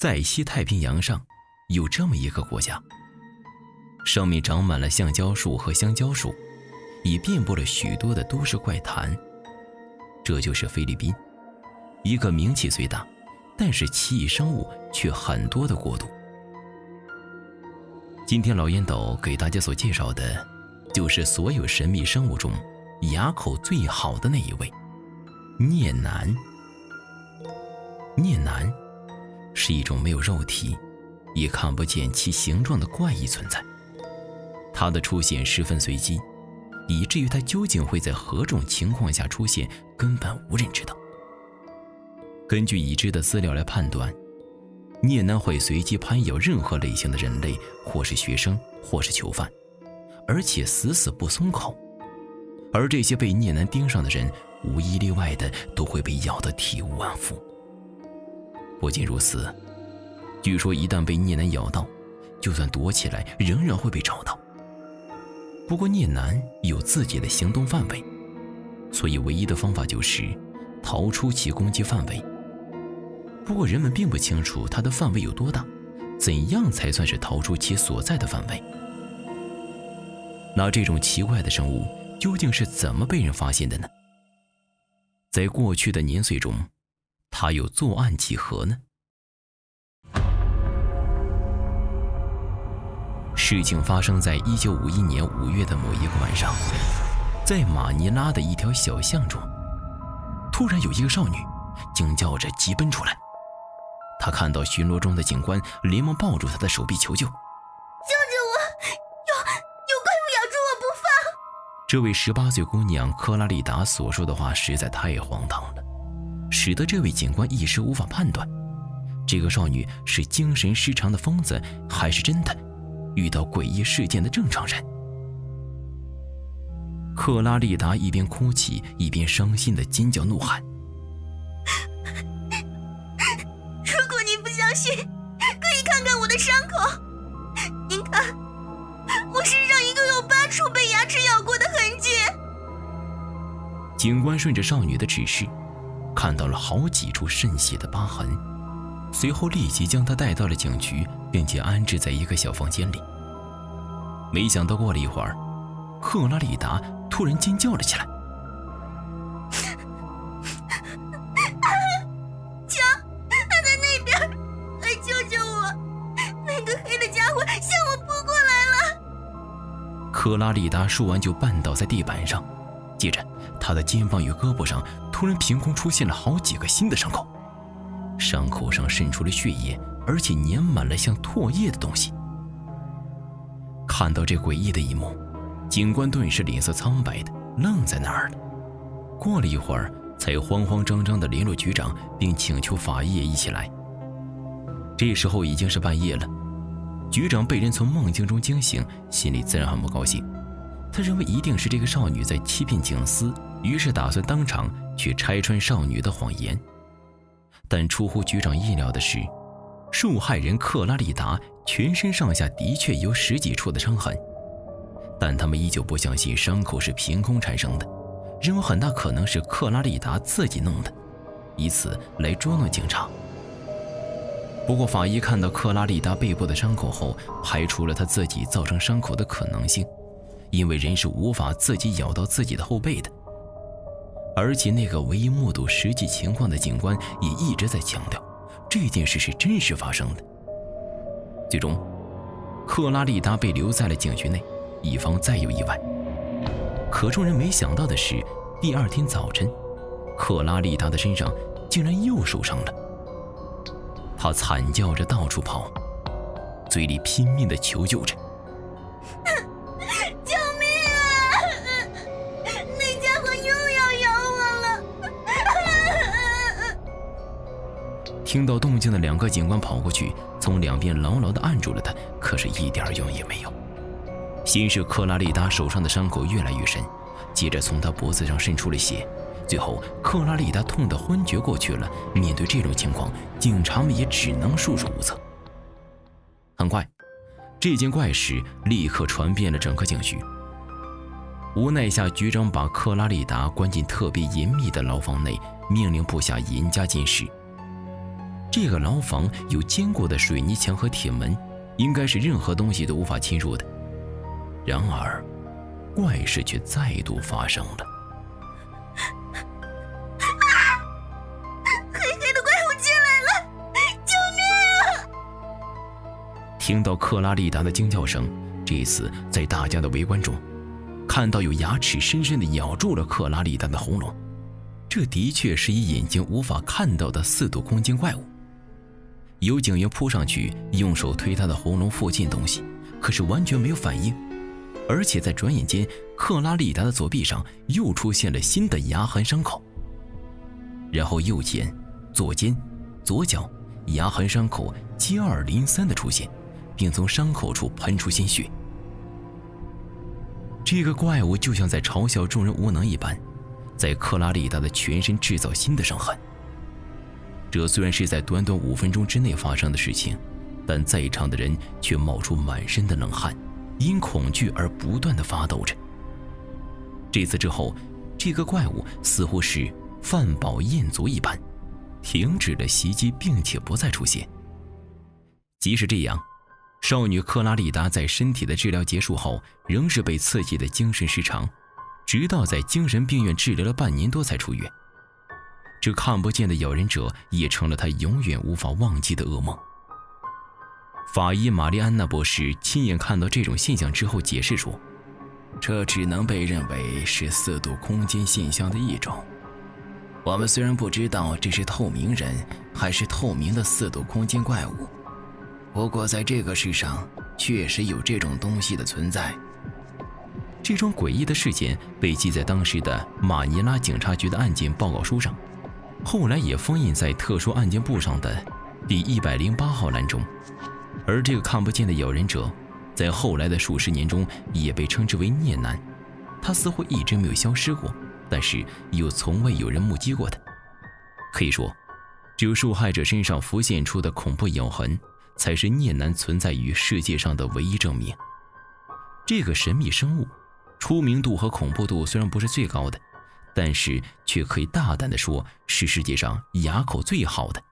在西太平洋上有这么一个国家，上面长满了橡胶树和香蕉树，也遍布了许多的都市怪谈。这就是菲律宾，一个名气虽大，但是奇异生物却很多的国度。今天老烟斗给大家所介绍的，就是所有神秘生物中牙口最好的那一位——镊南。镊南是一种没有肉体，也看不见其形状的怪异存在。它的出现十分随机，以至于它究竟会在何种情况下出现，根本无人知道。根据已知的资料来判断，镊南会随机攀咬任何类型的人类，或是学生，或是囚犯，而且死死不松口。而这些被镊南盯上的人，无一例外的都会被咬得体无完肤。不仅如此，据说一旦被镊南咬到，就算躲起来仍然会被找到。不过镊南有自己的行动范围，所以唯一的方法就是逃出其攻击范围。不过人们并不清楚它的范围有多大，怎样才算是逃出其所在的范围。那这种奇怪的生物究竟是怎么被人发现的呢？在过去的年岁中，它又作案几何呢？事情发生在1951年5月的某一个晚上，在马尼拉的一条小巷中，突然有一个少女惊叫着急奔出来。她看到巡逻中的警官，连忙抱住她的手臂求救：“救救我！有怪物咬住我不放！”这位18岁姑娘克拉丽达所说的话实在太荒唐了，使得这位警官一时无法判断，这个少女是精神失常的疯子，还是真的遇到诡异事件的正常人。克拉丽达一边哭泣，一边伤心地尖叫怒喊：“如果你不相信，可以看看我的伤口。您看，我身上一共有8处被牙齿咬过的痕迹。”警官顺着少女的指示，看到了好几处渗血的疤痕，随后立即将她带到了警局，并且安置在一个小房间里。没想到过了一会儿，克拉丽达突然尖叫了起来：“瞧，他在那边，快救救我！那个黑的家伙向我扑过来了！”克拉丽达说完就绊倒在地板上，接着她的肩膀与胳膊上突然凭空出现了好几个新的伤口，伤口上渗出了血液，而且粘满了像唾液的东西。看到这诡异的一幕，警官顿时脸色苍白的愣在那儿了。过了一会儿，才慌慌张张地联络局长，并请求法医也一起来。这时候已经是半夜了，局长被人从梦境中惊醒，心里自然很不高兴。他认为一定是这个少女在欺骗警司，于是打算当场去拆穿少女的谎言。但出乎局长意料的是，受害人克拉丽达全身上下的确有10几处的伤痕，但他们依旧不相信伤口是凭空产生的，认为很大可能是克拉丽达自己弄的，以此来捉弄警察。不过法医看到克拉丽达背部的伤口后，排除了她自己造成伤口的可能性，因为人是无法自己咬到自己的后背的。而且那个唯一目睹实际情况的警官也一直在强调，这件事是真实发生的。最终，克拉丽达被留在了警局内，以防再有意外。可众人没想到的是，第二天早晨，克拉丽达的身上竟然又受伤了。她惨叫着到处跑，嘴里拼命地求救着：“救命啊！那家伙又要咬我了！”听到动静的2个警官跑过去，从两边牢牢地按住了她，可是一点用也没有。先是克拉丽达手上的伤口越来越深，接着从她脖子上渗出了血，最后克拉丽达痛得昏厥过去了。面对这种情况，警察们也只能束手无策。很快，这件怪事立刻传遍了整个警局。无奈下，局长把克拉丽达关进特别严密的牢房内，命令部下严加监视。这个牢房有坚固的水泥墙和铁门，应该是任何东西都无法侵入的。然而，怪事却再度发生了。黑黑的怪物进来了！救命啊！听到克拉丽达的惊叫声，这次在大家的围观中，看到有牙齿深深地咬住了克拉丽达的喉咙。这的确是以眼睛无法看到的4度空间怪物。有警员扑上去，用手推他的喉咙附近东西，可是完全没有反应。而且在转眼间，克拉丽达的左臂上又出现了新的牙痕伤口。然后右肩、左肩、左脚牙痕伤口接二连三的出现，并从伤口处喷出鲜血。这个怪物就像在嘲笑众人无能一般，在克拉丽达的全身制造新的伤痕。这虽然是在短短5分钟之内发生的事情，但在场的人却冒出满身的冷汗，因恐惧而不断地发抖着。这次之后，这个怪物似乎是饭饱厌足一般，停止了袭击，并且不再出现。即使这样，少女克拉丽达在身体的治疗结束后，仍是被刺激的精神失常，直到在精神病院治疗了半年多才出院。这看不见的咬人者也成了她永远无法忘记的噩梦。法医玛丽安娜博士亲眼看到这种现象之后解释说，这只能被认为是4度空间现象的一种。我们虽然不知道这是透明人还是透明的4度空间怪物，不过在这个世上确实有这种东西的存在。这种诡异的事件被记在当时的马尼拉警察局的案件报告书上，后来也封印在特殊案件簿上的第108号栏中。而这个看不见的咬人者，在后来的数十年中也被称之为孽男。他似乎一直没有消失过，但是又从未有人目击过他。可以说，只有受害者身上浮现出的恐怖咬痕，才是孽男存在于世界上的唯一证明。这个神秘生物，出名度和恐怖度虽然不是最高的，但是却可以大胆地说是世界上牙口最好的。